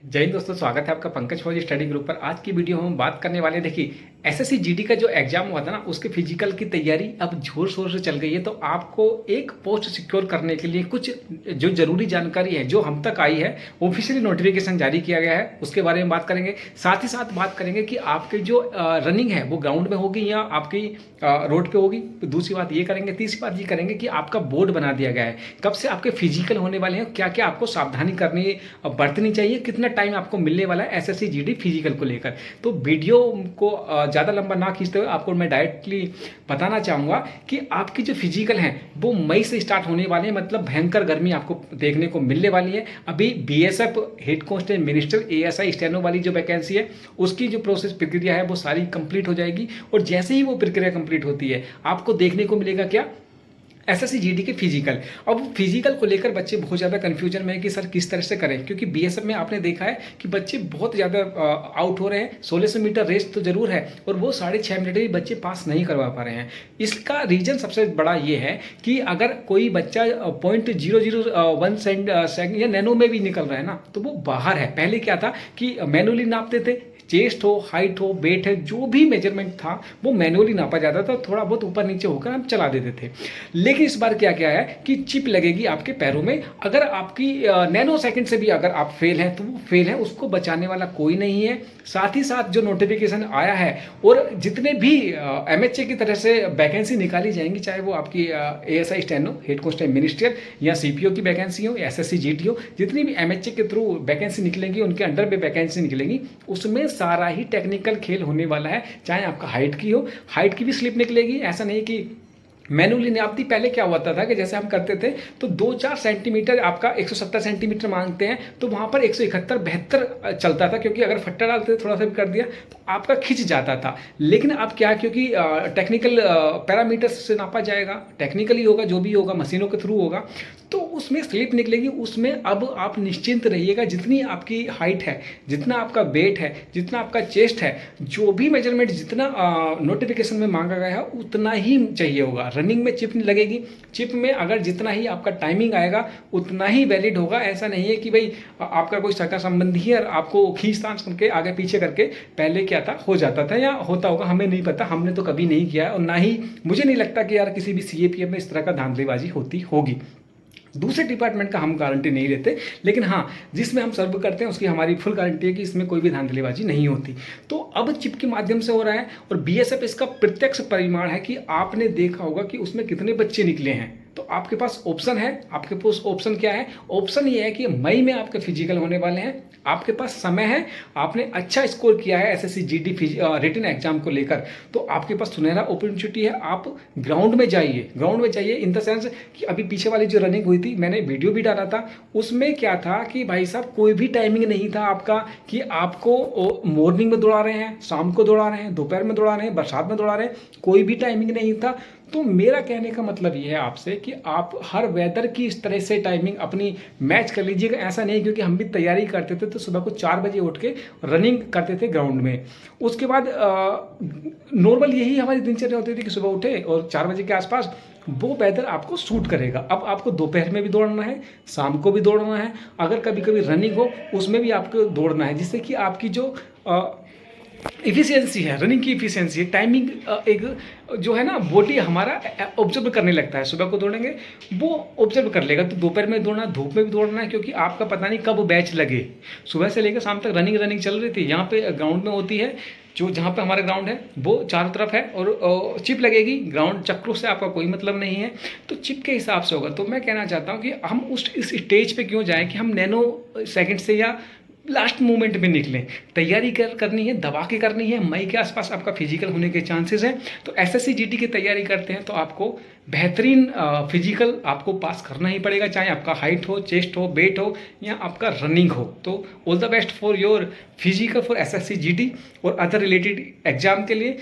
जय हिंद दोस्तों, स्वागत है आपका पंकज फौजी स्टडी ग्रुप पर। आज की वीडियो में हम बात करने वाले हैं। देखिए, एसएससी जीडी का जो एग्जाम हुआ था ना, उसके फिजिकल की तैयारी अब जोर शोर से चल गई है। तो आपको एक पोस्ट सिक्योर करने के लिए कुछ जो जरूरी जानकारी है जो हम तक आई है, ऑफिशियली नोटिफिकेशन जारी किया गया है, उसके बारे में बात करेंगे। साथ ही साथ बात करेंगे कि आपकी जो रनिंग है वो ग्राउंड में होगी या आपकी रोड पे होगी। दूसरी बात ये करेंगे। तीसरी बात ये करेंगे कि आपका बोर्ड बना दिया गया है, कब से आपके फिजिकल होने वाले हैं, क्या क्या आपको सावधानी करनी बरतनी चाहिए, कितना टाइम आपको मिलने वाला है एसएससी जीडी फिजिकल को लेकर। तो वीडियो को ज़्यादा लंबा ना खींचते हुए आपको मैं डायरेक्टली बताना चाहूँगा कि आपकी जो फिजिकल हैं वो मई से स्टार्ट होने वाले हैं। मतलब भयंकर गर्मी आपको देखने को मिलने वाली है। अभी BSF head constable minister ASI steno वाली जो वैकेंसी है उसकी जो प्रोसेस प्रक्रिया है वो सारी कंप्लीट हो जाएगी। और जैसे ही वो प्रक्रिया कंप्लीट होती है आपको देखने को मिलेगा क्या, एसएससी जीडी के फिजिकल। अब फिजिकल को लेकर बच्चे बहुत ज़्यादा कंफ्यूजन में है कि सर किस तरह से करें, क्योंकि बीएसएफ में आपने देखा है कि बच्चे बहुत ज़्यादा आउट हो रहे हैं। 1600 मीटर रेस तो जरूर है और वो 6.5 मिनट भी बच्चे पास नहीं करवा पा रहे हैं। इसका रीज़न सबसे बड़ा ये है कि अगर कोई बच्चा 0.001 सेकंड या नैनो में भी निकल रहा है ना, तो वो बाहर है। पहले क्या था कि मैनुअली नापते थे, चेस्ट हो, हाइट हो, वेट है, जो भी मेजरमेंट था वो मैनुअली नापा जाता था, थोड़ा बहुत ऊपर नीचे होकर हम चला देते थे। लेकिन इस बार क्या क्या है कि चिप लगेगी आपके पैरों में। अगर आपकी नैनो सेकंड से भी अगर आप फेल हैं तो वो फेल है, उसको बचाने वाला कोई नहीं है। साथ ही साथ जो नोटिफिकेशन आया है और जितने भी एमएचए की तरह से वैकेंसी निकाली जाएंगी, चाहे वो आपकी ASI steno head constable minister या सीपीओ की वैकेंसी हो या एसएससी जीडी हो, जितनी भी एमएचए के थ्रू वैकेंसी निकलेंगी, उनके अंडर में वैकेंसी निकलेंगी, उसमें सारा ही टेक्निकल खेल होने वाला है। चाहे आपका हाइट की हो, हाइट की भी स्लिप निकलेगी। ऐसा नहीं कि मैनुअली नापती। पहले क्या होता था कि जैसे हम करते थे तो 2-4 सेंटीमीटर, आपका 170 सेंटीमीटर मांगते हैं तो वहाँ पर 171 72 चलता था, क्योंकि अगर फट्टा डालते थोड़ा सा भी कर दिया तो आपका खिंच जाता था। लेकिन अब क्या, क्योंकि टेक्निकल पैरामीटर से नापा जाएगा, टेक्निकली होगा, जो भी होगा मशीनों के थ्रू होगा, तो उसमें स्लिप निकलेगी। उसमें अब आप निश्चिंत रहिएगा, जितनी आपकी हाइट है, जितना आपका वेट है, जितना आपका चेस्ट है, जो भी मेजरमेंट जितना नोटिफिकेशन में मांगा गया है उतना ही चाहिए होगा। रनिंग में चिप नहीं लगेगी, चिप में अगर जितना ही आपका टाइमिंग आएगा उतना ही वैलिड होगा। ऐसा नहीं है कि भाई आपका कोई सगा संबंधी है और आपको खींचतान करके आगे पीछे करके, पहले क्या था हो जाता था या होता होगा, हमें नहीं पता, हमने तो कभी नहीं किया और ना ही मुझे नहीं लगता कि यार किसी भी सीएपीएफ में इस तरह का धांधलीबाजी होती होगी। दूसरे डिपार्टमेंट का हम गारंटी नहीं लेते, लेकिन हाँ, जिसमें हम सर्व करते हैं उसकी हमारी फुल गारंटी है कि इसमें कोई भी धांधलीबाजी नहीं होती। तो अब चिप के माध्यम से हो रहा है और बीएसएफ इसका प्रत्यक्ष परिमाण है कि आपने देखा होगा कि उसमें कितने बच्चे निकले हैं। तो आपके पास ऑप्शन है। आपके पास ऑप्शन क्या है? ऑप्शन ये है कि मई में आपके फिजिकल होने वाले हैं, आपके पास समय है, आपने अच्छा स्कोर किया है एसएससी जीडी रिटन एग्जाम को लेकर, तो आपके पास सुनहरा अपॉर्चुनिटी है। आप ग्राउंड में जाइए, ग्राउंड में जाइए इन द सेंस कि अभी पीछे वाली जो रनिंग हुई थी, मैंने वीडियो भी डाला था, उसमें क्या था कि भाई साहब कोई भी टाइमिंग नहीं था आपका कि आपको मॉर्निंग में दौड़ा रहे हैं, शाम को दौड़ा रहे हैं, दोपहर में दौड़ा रहे हैं, बरसात में दौड़ा रहे हैं, कोई भी टाइमिंग नहीं था। तो मेरा कहने का मतलब ये है आपसे कि आप हर वेदर की इस तरह से टाइमिंग अपनी मैच कर लीजिएगा। ऐसा नहीं, क्योंकि हम भी तैयारी करते थे तो सुबह को 4 बजे उठ के रनिंग करते थे ग्राउंड में। उसके बाद नॉर्मल यही हमारी दिनचर्या होती थी कि सुबह उठे और 4 बजे के आसपास वो वेदर आपको सूट करेगा। अब आपको दोपहर में भी दौड़ना है, शाम को भी दौड़ना है, अगर कभी कभी रनिंग हो उसमें भी आपको दौड़ना है, जिससे कि आपकी जो इफिशियंसी है, रनिंग की इफिशियंसी है, टाइमिंग एक जो है ना, बॉडी हमारा ऑब्जर्व करने लगता है। सुबह को दौड़ेंगे वो ऑब्जर्व कर लेगा। तो दोपहर में दौड़ना, धूप में भी दौड़ना है, क्योंकि आपका पता नहीं कब बैच लगे। सुबह से लेकर शाम तक रनिंग चल रही थी। यहाँ पे ग्राउंड में होती है, जो जहाँ पे हमारा ग्राउंड है वो चारों तरफ है और चिप लगेगी। ग्राउंड चक्रों से आपका कोई मतलब नहीं है, तो चिप के हिसाब से होगा। तो मैं कहना चाहता हूँ कि हम इस स्टेज पे क्यों जाएं कि हम नैनो सेकंड से या लास्ट मोमेंट में निकलें। तैयारी करनी है, दबा के करनी है। मई के आसपास आपका फिजिकल होने के चांसेस हैं। तो एसएससी जीडी की तैयारी करते हैं तो आपको बेहतरीन फिजिकल आपको पास करना ही पड़ेगा, चाहे आपका हाइट हो, चेस्ट हो, वेट हो या आपका रनिंग हो। तो all the best for your physical for SSC GD और अदर रिलेटेड एग्जाम के लिए।